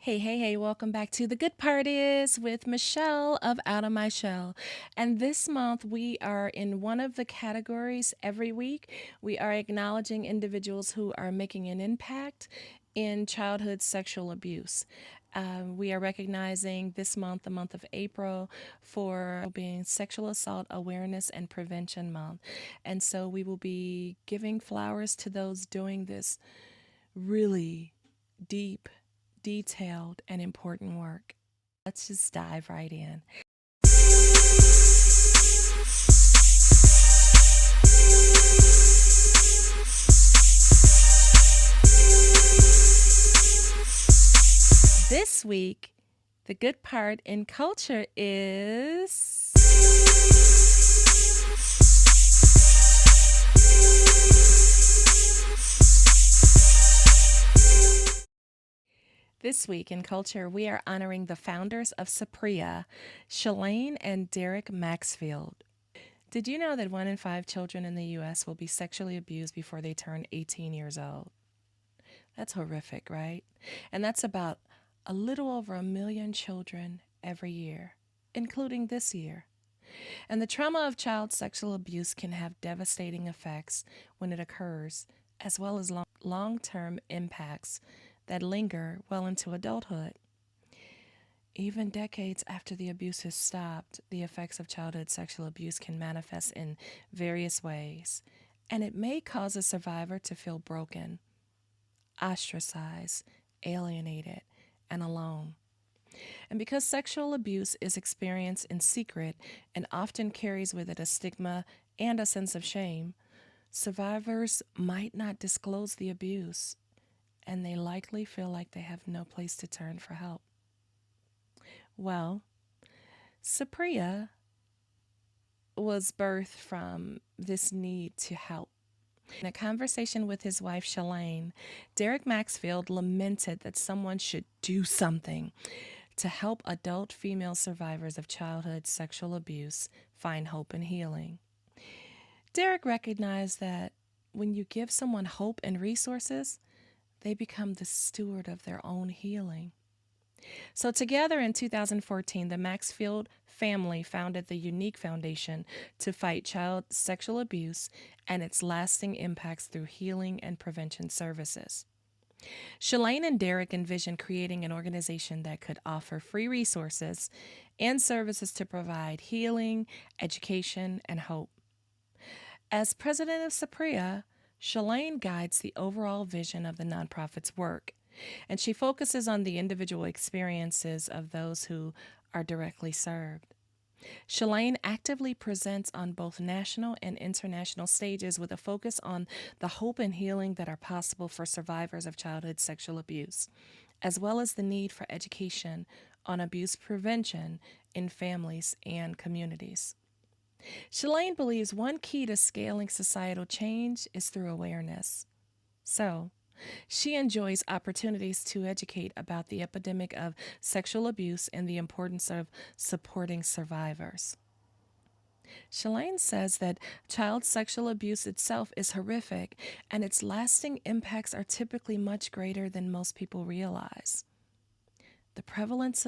Hey, welcome back to The Good Part Is with Michelle of Out of My Shell. And this month we are in one of the categories every week. We are acknowledging individuals who are making an impact in childhood sexual abuse. We are recognizing this month, the month of April, for being Sexual Assault Awareness and Prevention Month. And so we will be giving flowers to those doing this really deep, detailed, and important work. Let's just dive right in. This week, the good part in culture is This week in culture, we are honoring the founders of Sapria, Shelaine and Derek Maxfield. Did you know that 1 in 5 children in the U.S. will be sexually abused before they turn 18 years old? That's horrific, right? And that's about a little over 1 million children every year, including this year. And the trauma of child sexual abuse can have devastating effects when it occurs, as well as long term impacts that linger well into adulthood. Even decades after the abuse has stopped, the effects of childhood sexual abuse can manifest in various ways, and it may cause a survivor to feel broken, ostracized, alienated, and alone. And because sexual abuse is experienced in secret and often carries with it a stigma and a sense of shame, survivors might not disclose the abuse, and they likely feel like they have no place to turn for help. Well, Sapria was birthed from this need to help. In a conversation with his wife, Shelaine, Derek Maxfield lamented that someone should do something to help adult female survivors of childhood sexual abuse find hope and healing. Derek recognized that when you give someone hope and resources, they become the steward of their own healing. So, together in 2014, the Maxfield family founded the Unique Foundation to fight child sexual abuse and its lasting impacts through healing and prevention services. Shelaine and Derek envisioned creating an organization that could offer free resources and services to provide healing, education, and hope. As president of Sapria, Shelaine guides the overall vision of the nonprofit's work, and she focuses on the individual experiences of those who are directly served. Shelaine actively presents on both national and international stages with a focus on the hope and healing that are possible for survivors of childhood sexual abuse, as well as the need for education on abuse prevention in families and communities. Shelaine believes one key to scaling societal change is through awareness. So, she enjoys opportunities to educate about the epidemic of sexual abuse and the importance of supporting survivors. Shelaine says that child sexual abuse itself is horrific and its lasting impacts are typically much greater than most people realize. The prevalence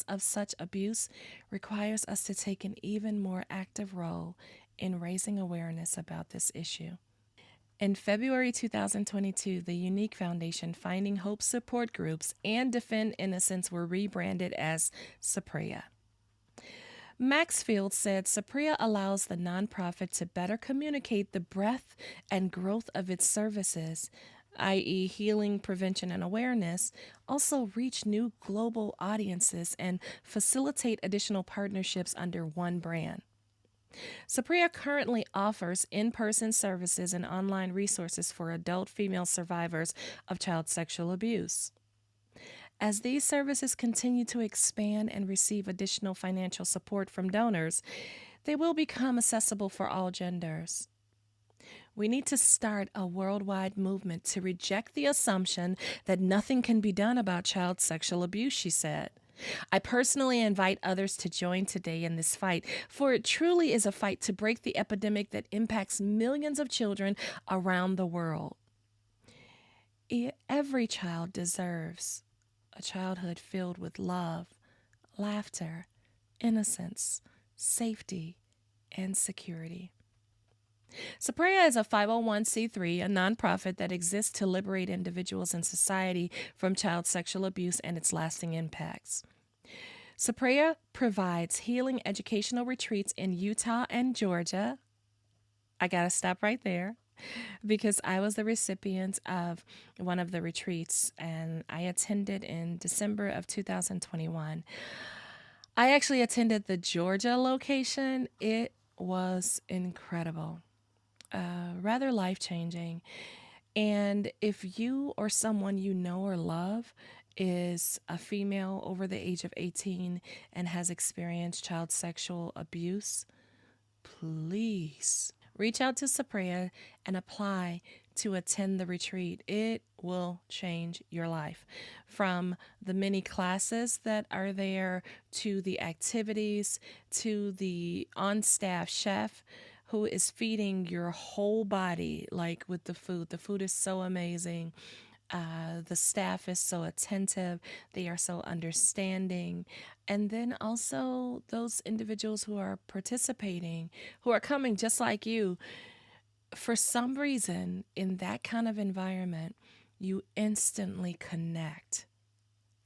of such abuse requires us to take an even more active role in raising awareness about this issue. In February 2022, the Unique Foundation, Finding Hope support groups, and Defend Innocence were rebranded as Sapria. Maxfield said Sapria allows the nonprofit to better communicate the breadth and growth of its services, i.e., healing, prevention, and awareness, also reach new global audiences and facilitate additional partnerships under one brand. Sapria currently offers in person services and online resources for adult female survivors of child sexual abuse. As these services continue to expand and receive additional financial support from donors, they will become accessible for all genders. We need to start a worldwide movement to reject the assumption that nothing can be done about child sexual abuse, she said. I personally invite others to join today in this fight, for it truly is a fight to break the epidemic that impacts millions of children around the world. Every child deserves a childhood filled with love, laughter, innocence, safety, and security. Saprea is a 501c3, a nonprofit that exists to liberate individuals and society from child sexual abuse and its lasting impacts. Saprea provides healing educational retreats in Utah and Georgia. I got to stop right there because I was the recipient of one of the retreats and I attended in December of 2021. I actually attended the Georgia location. It was incredible, rather life changing. And if you or someone you know or love is a female over the age of 18 and has experienced child sexual abuse, please reach out to Saprea and apply to attend the retreat. It will change your life. From the many classes that are there, to the activities, to the on staff chef who is feeding your whole body, like with the food. The food is so amazing. The staff is so attentive, they are so understanding. And then also, those individuals who are participating, who are coming just like you, for some reason, in that kind of environment, you instantly connect.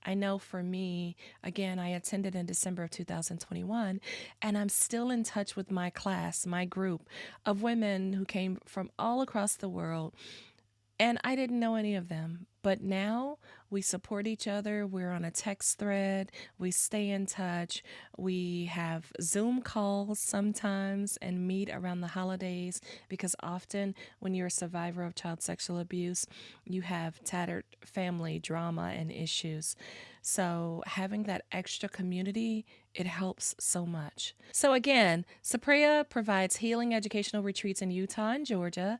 I know for me, again, I attended in December of 2021, and I'm still in touch with my class, my group of women who came from all across the world, and I didn't know any of them. But now we support each other. We're on a text thread. We stay in touch. We have Zoom calls sometimes and meet around the holidays because often when you're a survivor of child sexual abuse, you have tattered family drama and issues. So having that extra community, it helps so much. So again, Saprea provides healing educational retreats in Utah and Georgia,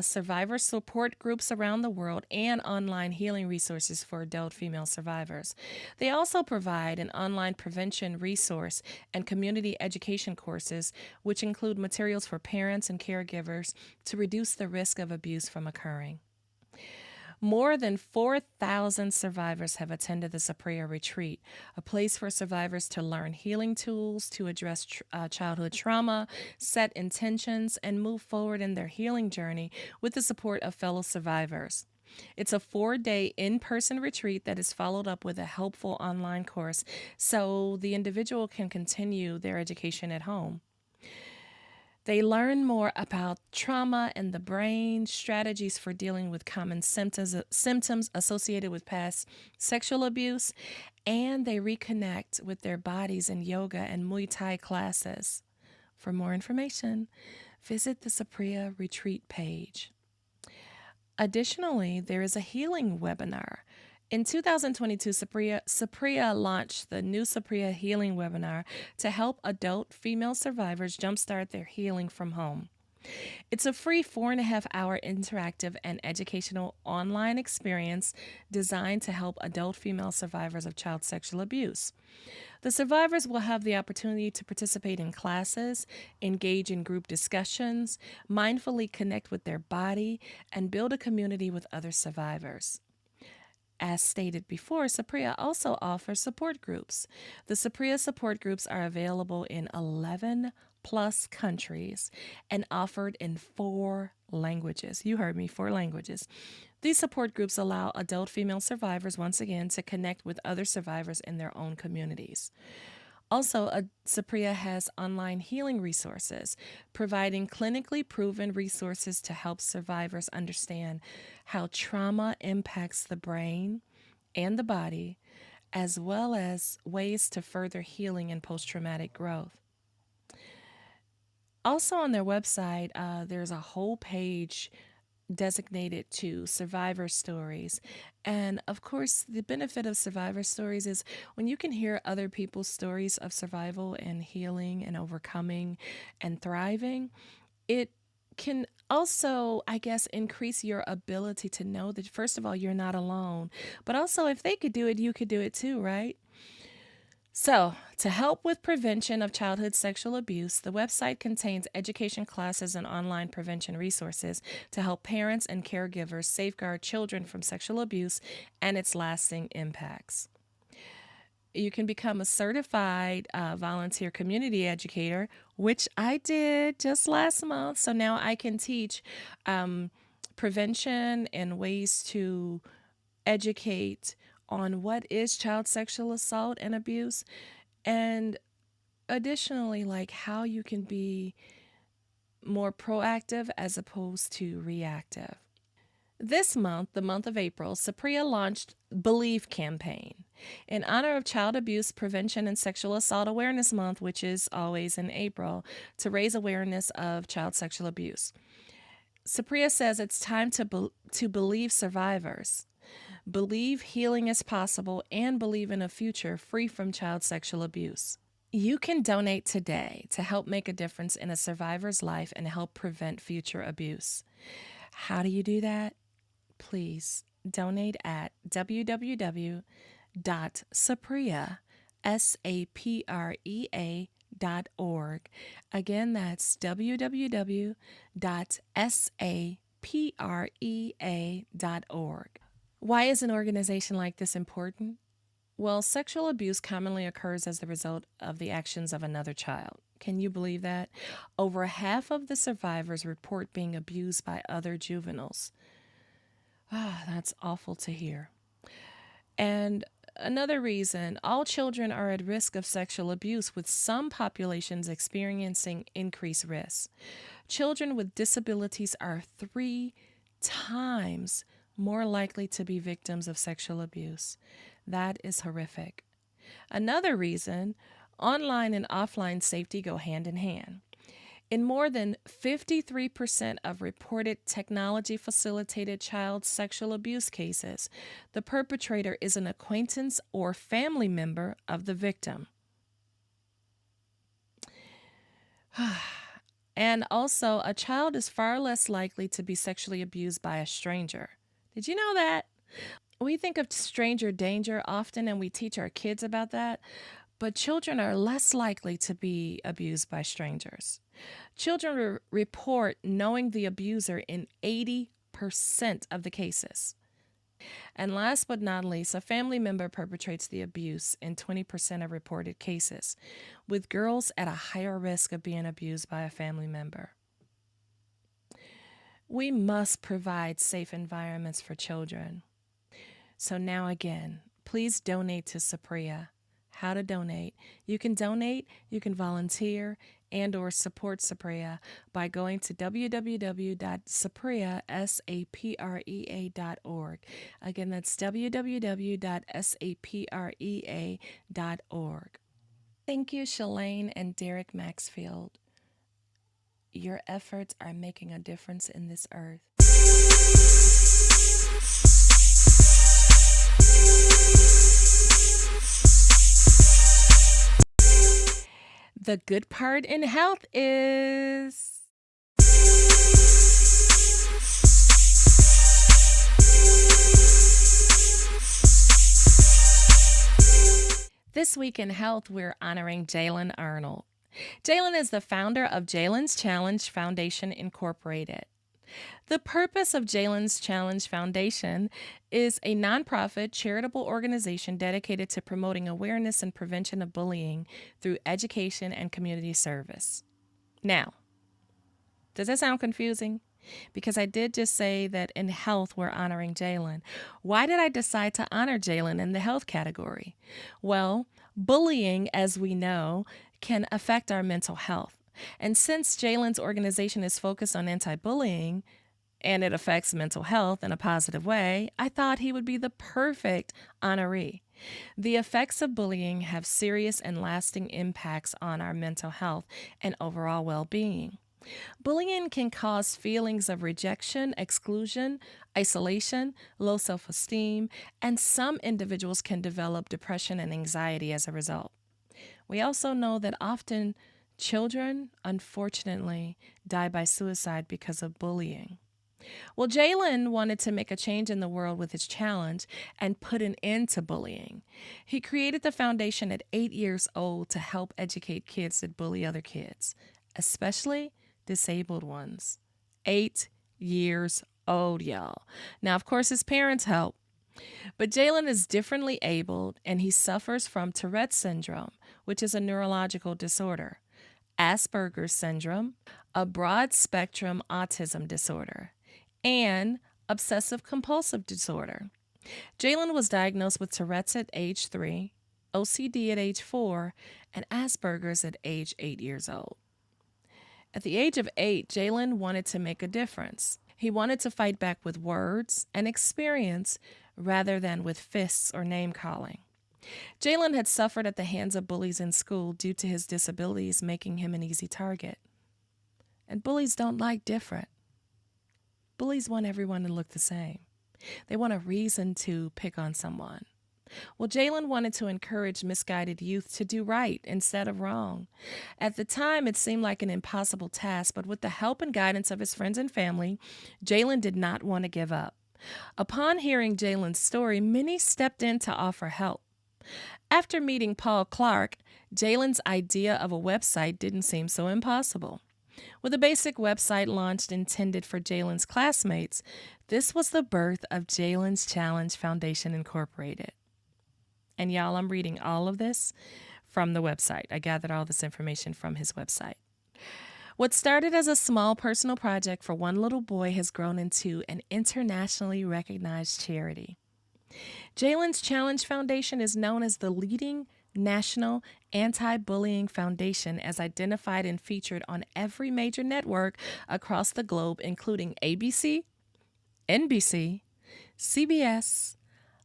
survivor support groups around the world, and online healing resources for adult female survivors. They also provide an online prevention resource and community education courses, which include materials for parents and caregivers to reduce the risk of abuse from occurring. More than 4,000 survivors have attended the Saprea Retreat, a place for survivors to learn healing tools to address childhood trauma, set intentions, and move forward in their healing journey with the support of fellow survivors. It's a 4-day in person retreat that is followed up with a helpful online course so the individual can continue their education at home. They learn more about trauma and the brain, strategies for dealing with common symptoms associated with past sexual abuse, and they reconnect with their bodies in yoga and Muay Thai classes. For more information, visit the Saprea Retreat page. Additionally, there is a healing webinar. In 2022, Saprea launched the new Saprea Healing Webinar to help adult female survivors jumpstart their healing from home. It's a free 4.5-hour interactive and educational online experience designed to help adult female survivors of child sexual abuse. The survivors will have the opportunity to participate in classes, engage in group discussions, mindfully connect with their body, and build a community with other survivors. As stated before, Saprea also offers support groups. The Saprea support groups are available in 11 plus countries and offered in 4 languages. You heard me, 4 languages. These support groups allow adult female survivors, once again, to connect with other survivors in their own communities. Also, Saprea has online healing resources, providing clinically proven resources to help survivors understand how trauma impacts the brain and the body, as well as ways to further healing and post-traumatic growth. Also on their website, there's a whole page designated to survivor stories. And of course, the benefit of survivor stories is when you can hear other people's stories of survival and healing and overcoming and thriving, it can also, I guess, increase your ability to know that, first of all, you're not alone. But also, if they could do it, you could do it too, right? So, to help with prevention of childhood sexual abuse, the website contains education classes and online prevention resources to help parents and caregivers safeguard children from sexual abuse and its lasting impacts. You can become a certified volunteer community educator, which I did just last month. So now I can teach prevention and ways to educate on what is child sexual assault and abuse, and additionally, like how you can be more proactive as opposed to reactive. This month, the month of April, Sapria launched Believe campaign in honor of Child Abuse Prevention and Sexual Assault Awareness Month, which is always in April, to raise awareness of child sexual abuse. Sapria says it's time to believe survivors, believe healing is possible, and believe in a future free from child sexual abuse. You can donate today to help make a difference in a survivor's life and help prevent future abuse. How do you do that? Please donate at www.saprea.org. Again, that's www.saprea.org. Why is an organization like this important? Well, sexual abuse commonly occurs as the result of the actions of another child. Can you believe that? Over half of the survivors report being abused by other juveniles. That's awful to hear. And another reason, all children are at risk of sexual abuse, with some populations experiencing increased risk. Children with disabilities are 3 times more likely to be victims of sexual abuse. That is horrific. Another reason, online and offline safety go hand in hand. In more than 53% of reported technology facilitated child sexual abuse cases, the perpetrator is an acquaintance or family member of the victim. And also, a child is far less likely to be sexually abused by a stranger. Did you know that? We think of stranger danger often and we teach our kids about that, but children are less likely to be abused by strangers. Children report knowing the abuser in 80% of the cases. And last but not least, a family member perpetrates the abuse in 20% of reported cases, with girls at a higher risk of being abused by a family member. We must provide safe environments for children. So now again, please donate to Sapria. How to donate? You can volunteer, and or support Sapria by going to www.saprea.org. Again, that's www.saprea.org. Thank you, Shelaine and Derek Maxfield. Your efforts are making a difference in this earth. The good part in health is this week in health, we're honoring Jaylen Arnold. Jaylen is the founder of Jaylen's Challenge Foundation Incorporated. The purpose of Jaylen's Challenge Foundation is a nonprofit charitable organization dedicated to promoting awareness and prevention of bullying through education and community service. Now, does that sound confusing? Because I did just say that in health we're honoring Jaylen. Why did I decide to honor Jaylen in the health category? Well, bullying, as we know, can affect our mental health. And since Jaylen's organization is focused on anti-bullying and it affects mental health in a positive way, I thought he would be the perfect honoree. The effects of bullying have serious and lasting impacts on our mental health and overall well-being. Bullying can cause feelings of rejection, exclusion, isolation, low self-esteem, and some individuals can develop depression and anxiety as a result. We also know that often children, unfortunately, die by suicide because of bullying. Well, Jaylen wanted to make a change in the world with his challenge and put an end to bullying. He created the foundation at 8 years old to help educate kids that bully other kids, especially disabled ones. 8 years old, y'all. Now, of course, his parents help, but Jaylen is differently abled and he suffers from Tourette's syndrome, which is a neurological disorder, Asperger's syndrome, a broad spectrum autism disorder, and obsessive compulsive disorder. Jaylen was diagnosed with Tourette's at age 3, OCD at age 4, and Asperger's at age 8 years old. At the age of 8, Jaylen wanted to make a difference. He wanted to fight back with words and experience rather than with fists or name calling. Jaylen had suffered at the hands of bullies in school due to his disabilities, making him an easy target. And bullies don't like different. Bullies want everyone to look the same. They want a reason to pick on someone. Well, Jaylen wanted to encourage misguided youth to do right instead of wrong. At the time, it seemed like an impossible task, but with the help and guidance of his friends and family, Jaylen did not want to give up. Upon hearing Jaylen's story, many stepped in to offer help. After meeting Paul Clark, Jaylen's idea of a website didn't seem so impossible. With a basic website launched intended for Jaylen's classmates, this was the birth of Jaylen's Challenge Foundation Incorporated. And y'all, I'm reading all of this from the website. I gathered all this information from his website. What started as a small personal project for one little boy has grown into an internationally recognized charity. Jaylen's Challenge Foundation is known as the leading national anti-bullying foundation, as identified and featured on every major network across the globe, including ABC, NBC, CBS,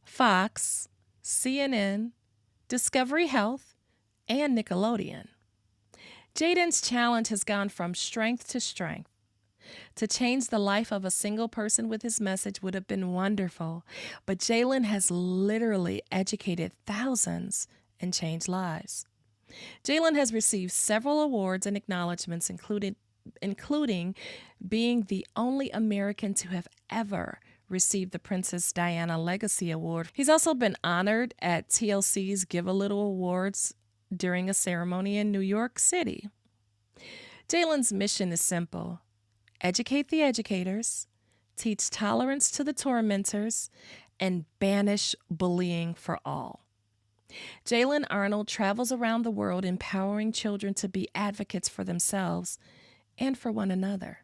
Fox, CNN, Discovery Health, and Nickelodeon. Jaylen's challenge has gone from strength to strength. To change the life of a single person with his message would have been wonderful, but Jaylen has literally educated thousands and changed lives. Jaylen has received several awards and acknowledgments, including being the only American to have ever received the Princess Diana Legacy Award. He's also been honored at TLC's Give a Little Awards during a ceremony in New York City. Jaylen's mission is simple: educate the educators, teach tolerance to the tormentors, and banish bullying for all. Jaylen Arnold travels around the world empowering children to be advocates for themselves and for one another.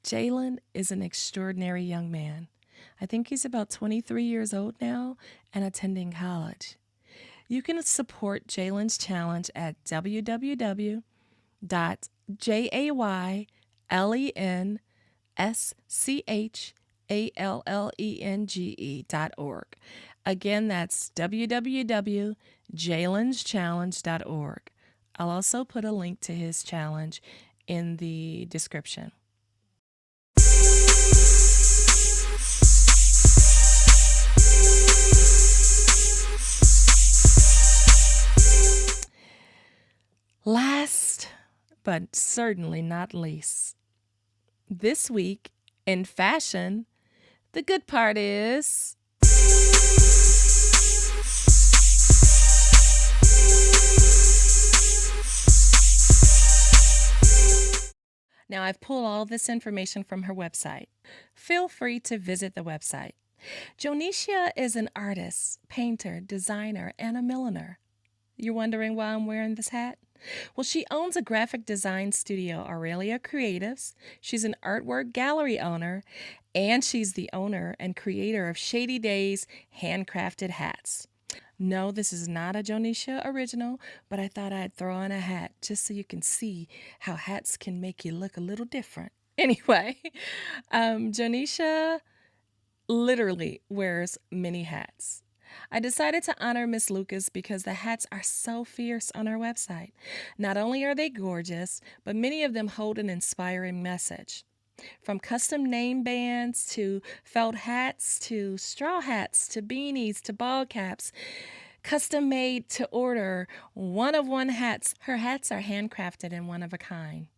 Jaylen is an extraordinary young man. I think he's about 23 years old now and attending college. You can support Jaylen's challenge at www.jaylenschallenge.org. Again, that's www.jaylenschallenge.org. I'll also put a link to his challenge in the description. Last, but certainly not least, this week in fashion, the good part is now I've pulled all this information from her website. Feel free to visit the website. Johnesia is an artist, painter, designer, and a milliner. You're wondering why I'm wearing this hat? Well, she owns a graphic design studio, Aurelia Creatives. She's an artwork gallery owner, and she's the owner and creator of Shady Days handcrafted hats. No, this is not a Johnesia original, but I thought I'd throw on a hat just so you can see how hats can make you look a little different. Anyway, Johnesia literally wears many hats. I decided to honor Miss Lucas because the hats are so fierce on our website. Not only are they gorgeous, but many of them hold an inspiring message. From custom name bands to felt hats to straw hats to beanies to ball caps, custom made to order, one-of-one hats. Her hats are handcrafted and one of a kind.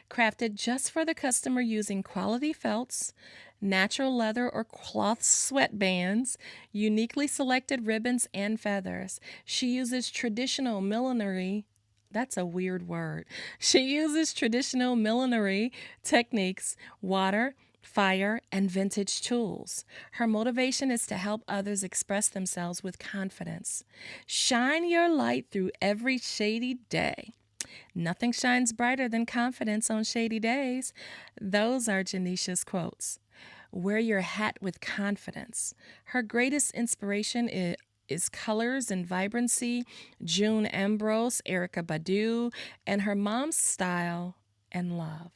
Crafted just for the customer using quality felts, natural leather or cloth sweatbands, uniquely selected ribbons and feathers. She uses traditional millinery. That's a weird word. She uses traditional millinery techniques, water, fire, and vintage tools. Her motivation is to help others express themselves with confidence. Shine your light through every shady day. Nothing shines brighter than confidence on shady days. Those are Jonesia's quotes. Wear your hat with confidence. Her greatest inspiration is colors and vibrancy, June Ambrose, Erica Badu, and her mom's style and love.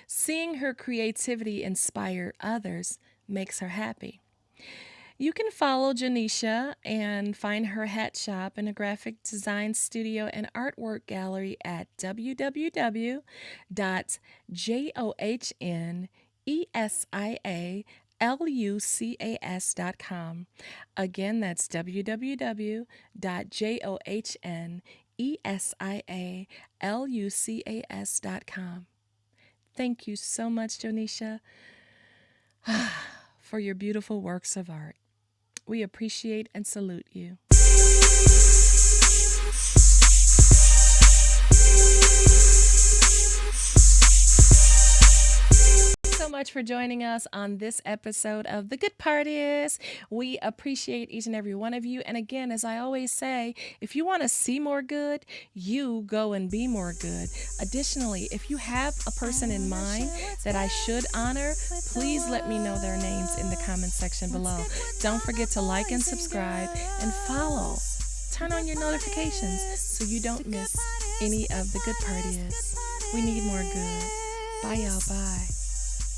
Seeing her creativity inspire others makes her happy. You can follow Johnesia and find her hat shop and a graphic design studio and artwork gallery at www.johnesia.com. Again, that's www.johnesia.com. Thank you so much, Johnesia, for your beautiful works of art. We appreciate and salute you. So much for joining us on this episode of The Good Part Is. We appreciate each and every one of you. And again, as I always say, if you want to see more good, you go and be more good. Additionally, if you have a person in mind that I should honor, please let me know their names in the comment section below. Don't forget to like and subscribe and follow. Turn on your notifications so you don't miss any of The Good Part Is. We need more good. Bye, y'all. Bye.